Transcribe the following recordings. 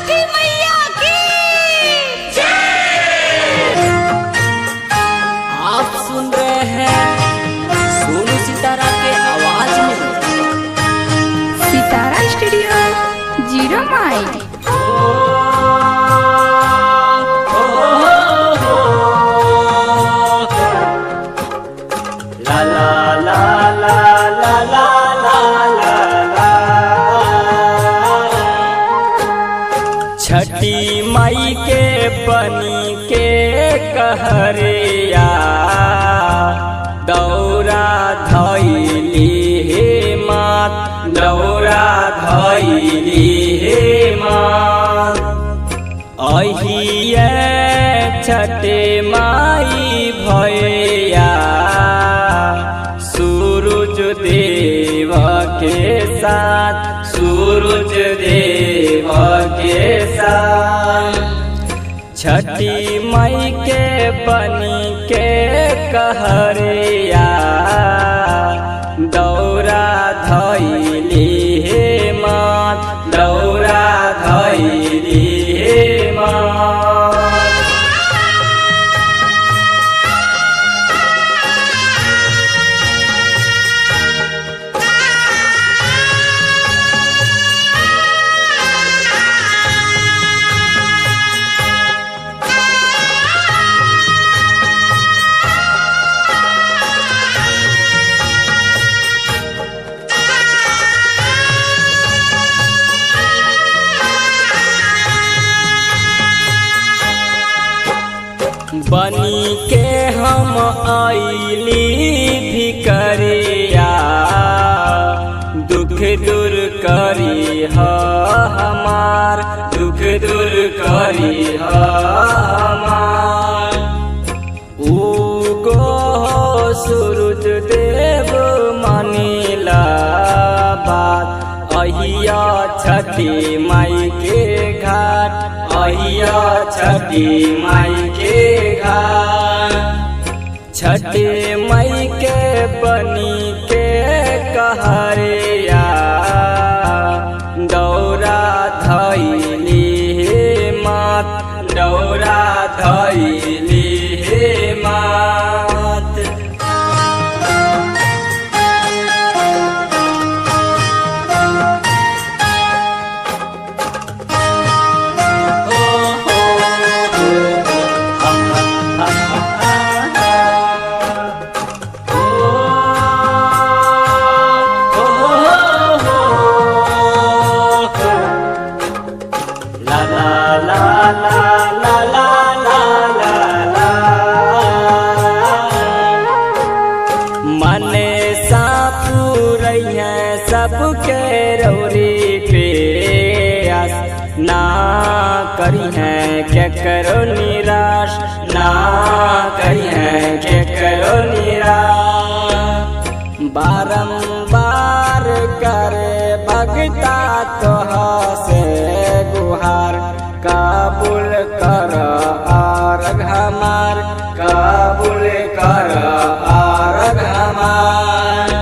छठी मैया की आप सुन रहे हैं सोनू सितारा के आवाज में सितारा स्टूडियो 0 माइल। ला ला ला ला ला ला ला ला। छठी माई के बनी के कहरिया दौरा धैली हे मात, दौरा धैली हे मात। अहिए छठे माई भैया सूरज देव के साथ, सूरज देव के साथ। छठी माई के बनी के कहरिया दौरा धैली हे मात, दौरा धैली हे मात। बनी के हम आइली भिकरिया दुख दूर करी हमार, दुख दूर करी हमार। उगो सूरज देव मानिला बात, अहिया छठी माई के घाट, अहिया छठी माई के घाट। छठी माई के बनी के कहरिया दौरा धैली हे मात, दौरा धैली हे मात। सबके रौरी पे आस, ना करी है के करो निराश, ना करी है के करो निराश। बारंबार करे भगता तोहा से गुहार, काबुल कर आरग हमार, काबुल कर आरग हमार।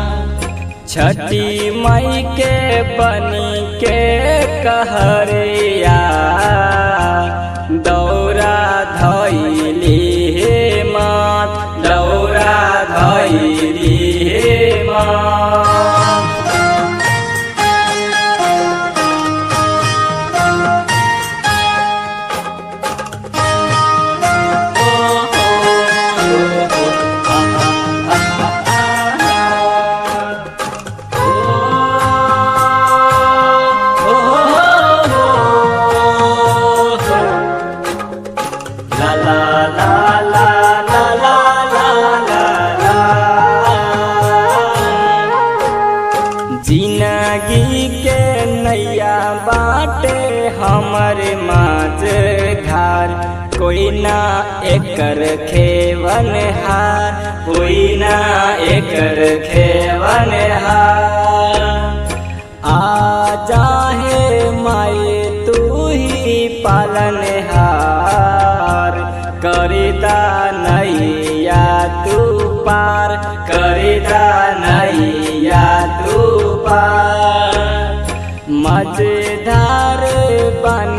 छठी माई के बनी के कहरिया दौरा धैली हे मात, दौरा धैली हे मात। जिंदगी के नैया बाटे हमर माज धार, कोई ना एकर खेवन हार, कोई ना एकर खेवन हार। आ जाहे माए तू ही पालन हार, करिता नैया तू पार, करिता नैया तू पार। मजेदार बन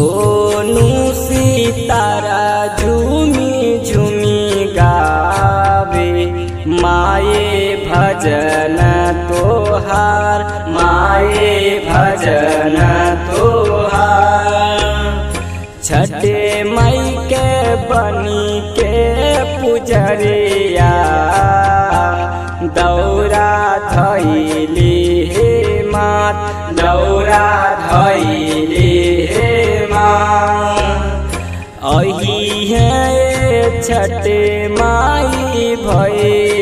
सोनू सितारा झूमी झूमी गावे माए भजन तोहार, माए भजन तोहार। छठे मई के बनी के पुजरिया दौरा धैली हे मात, दौरा धैली हे मात। अही है छठे माई भई